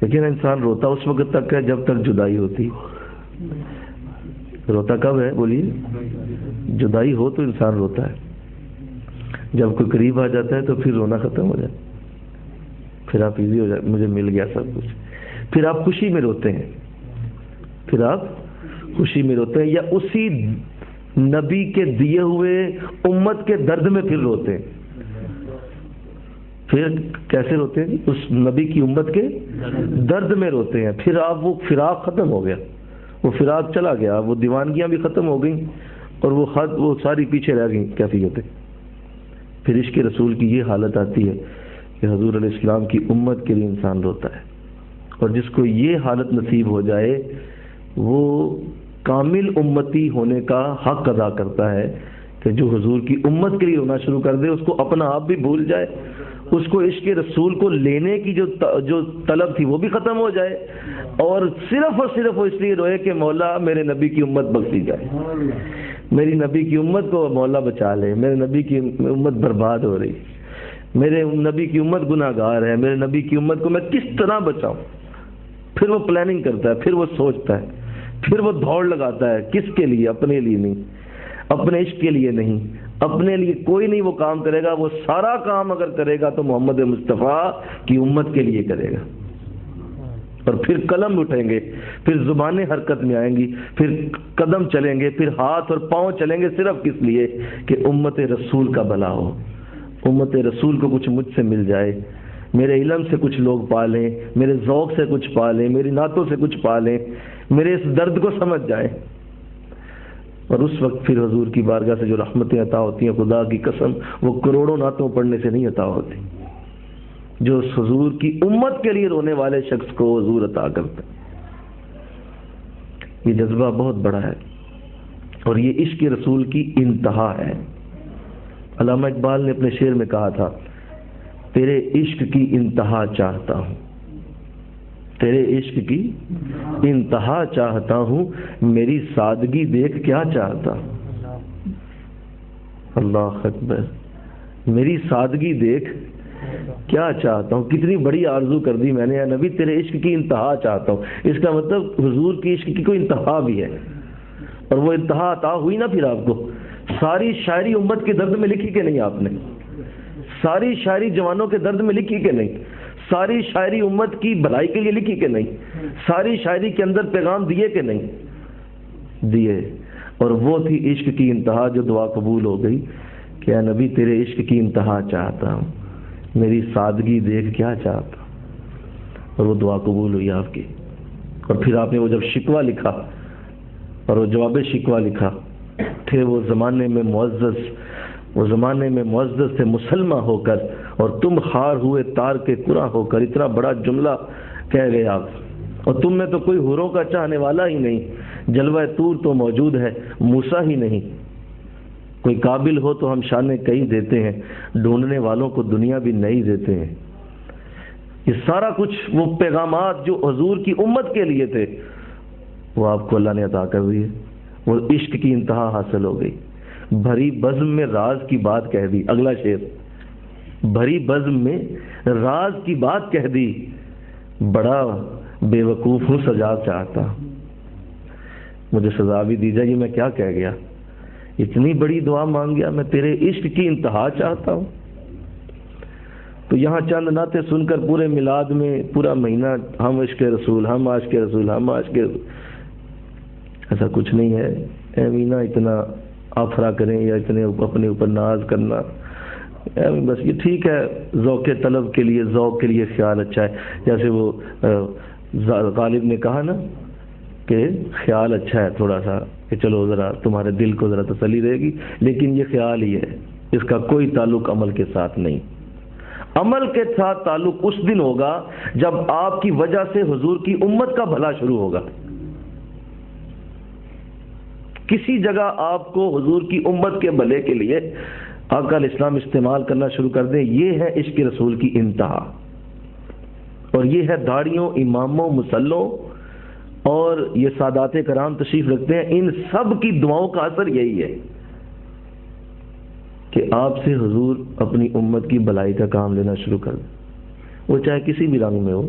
لیکن انسان روتا اس وقت تک ہے جب تک جدائی ہوتی. روتا کب ہے بولیے؟ جدائی ہو تو انسان روتا ہے. جب کوئی قریب آ جاتا ہے تو پھر رونا ختم ہو جاتا ہے. پھر آپ ایزی ہو جاتے، مجھے مل گیا سب کچھ. پھر آپ خوشی میں روتے ہیں، پھر آپ خوشی میں روتے ہیں، یا اسی نبی کے دیے ہوئے امت کے درد میں پھر روتے ہیں. پھر کیسے روتے ہیں؟ اس نبی کی امت کے درد میں روتے ہیں. پھر آپ وہ فراق ختم ہو گیا، وہ فراق چلا گیا، وہ دیوانگیاں بھی ختم ہو گئیں اور وہ ساری پیچھے رہ گئیں کیفیتیں. پھر عشق رسول کی یہ حالت آتی ہے کہ حضور علیہ السلام کی امت کے لیے انسان روتا ہے. اور جس کو یہ حالت نصیب ہو جائے وہ کامل امتی ہونے کا حق ادا کرتا ہے کہ جو حضور کی امت کے لیے رونا شروع کر دے، اس کو اپنا آپ بھی بھول جائے، اس کو عشق رسول کو لینے کی جو طلب تھی وہ بھی ختم ہو جائے، اور صرف وہ اس لیے روئے کہ مولا میرے نبی کی امت بخشی جائے، میری نبی کی امت کو مولا بچا لے، میرے نبی کی امت برباد ہو رہی، میرے نبی کی امت گناہ گار ہے، میرے نبی کی امت کو میں کس طرح بچاؤں. پھر وہ پلاننگ کرتا ہے، پھر وہ سوچتا ہے، پھر وہ دوڑ لگاتا ہے. کس کے لیے؟ اپنے لیے نہیں، اپنے عشق کے لیے نہیں، اپنے لیے کوئی نہیں وہ کام کرے گا. وہ سارا کام اگر کرے گا تو محمد مصطفیٰ کی امت کے لیے کرے گا. اور پھر قلم اٹھیں گے، پھر زبانیں حرکت میں آئیں گی، پھر قدم چلیں گے، پھر ہاتھ اور پاؤں چلیں گے، صرف کس لیے کہ امت رسول کا بھلا ہو، امت رسول کو کچھ مجھ سے مل جائے، میرے علم سے کچھ لوگ پالیں، میرے ذوق سے کچھ پالیں، میری نعتوں سے کچھ پالیں، میرے اس درد کو سمجھ جائیں. اور اس وقت پھر حضور کی بارگاہ سے جو رحمتیں عطا ہوتی ہیں، خدا کی قسم وہ کروڑوں نعتوں پڑھنے سے نہیں عطا ہوتی، جو اس حضور کی امت کے لیے رونے والے شخص کو حضور عطا کرتے ہیں. یہ جذبہ بہت بڑا ہے اور یہ عشق رسول کی انتہا ہے. علامہ اقبال نے اپنے شعر میں کہا تھا، تیرے عشق کی انتہا چاہتا ہوں، تیرے عشق کی انتہا چاہتا ہوں، میری سادگی دیکھ کیا چاہتا ہوں. اللہ اکبر، میری سادگی دیکھ کیا چاہتا ہوں. کتنی بڑی آرزو کر دی میں نے، اے نبی تیرے عشق کی انتہا چاہتا ہوں. اس کا مطلب حضور کی عشق کی کوئی انتہا بھی ہے، اور وہ انتہا عطا ہوئی نا. پھر آپ کو ساری شاعری امت کے درد میں لکھی کہ نہیں؟ آپ نے ساری شاعری جوانوں کے درد میں لکھی کہ نہیں؟ ساری شاعری امت کی بھلائی کے لیے لکھی کہ نہیں؟ ساری شاعری کے اندر پیغام دیے کہ نہیں دیے؟ اور وہ تھی عشق کی انتہا جو دعا قبول ہو گئی کہ اے نبی تیرے عشق کی انتہا چاہتا ہوں، میری سادگی دیکھ کیا چاہتا ہوں. اور وہ دعا قبول ہوئی آپ کی. اور پھر آپ نے وہ جب شکوہ لکھا اور وہ جواب شکوہ لکھا، تھے وہ زمانے میں معزز، وہ زمانے میں معزز تھے مسلمہ ہو کر، اور تم خار ہوئے تار کے قرآن ہو کر. اتنا بڑا جملہ کہہ گئے آپ. اور تم میں تو کوئی حوروں کا چاہنے والا ہی نہیں، جلوہ طور تو موجود ہے موسیٰ ہی نہیں. کوئی قابل ہو تو ہم شانے کئی دیتے ہیں، ڈھونڈنے والوں کو دنیا بھی نہیں دیتے ہیں. یہ سارا کچھ وہ پیغامات جو حضور کی امت کے لیے تھے وہ آپ کو اللہ نے عطا کر دیے. وہ عشق کی انتہا حاصل ہو گئی. بھری بزم میں راز کی بات کہہ دی. اگلا شعر، بھری بزم میں راز کی بات کہہ دی، بڑا بے وقوف ہوں سزا چاہتا، مجھے سزا بھی دی جائے. یہ میں کیا کہہ گیا؟ اتنی بڑی دعا مانگ گیا، میں تیرے عشق کی انتہا چاہتا ہوں. تو یہاں چند نعتیں سن کر پورے میلاد میں پورا مہینہ ہم عشق رسول، ہم عاشق رسول، ہم عاشق رسول. ایسا کچھ نہیں ہے. اے مینا اتنا آفرا کریں یا اتنے اپنے اوپر ناز کرنا، بس یہ ٹھیک ہے، ذوق طلب کے لیے، ذوق کے لیے خیال اچھا ہے. جیسے وہ غالب نے کہا نا کہ خیال اچھا ہے تھوڑا سا، کہ چلو ذرا تمہارے دل کو ذرا تسلی رہے گی، لیکن یہ خیال ہی ہے، اس کا کوئی تعلق عمل کے ساتھ نہیں. عمل کے ساتھ تعلق اس دن ہوگا جب آپ کی وجہ سے حضور کی امت کا بھلا شروع ہوگا. کسی جگہ آپ کو حضور کی امت کے بھلے کے لیے آقا علیہ السلام استعمال کرنا شروع کر دیں، یہ ہے عشق رسول کی انتہا. اور یہ ہے داڑیوں، اماموں، مسلوں اور یہ سادات کرام تشریف رکھتے ہیں، ان سب کی دعاؤں کا اثر یہی ہے کہ آپ سے حضور اپنی امت کی بھلائی کا کام لینا شروع کر دیں، وہ چاہے کسی بھی رنگ میں ہو.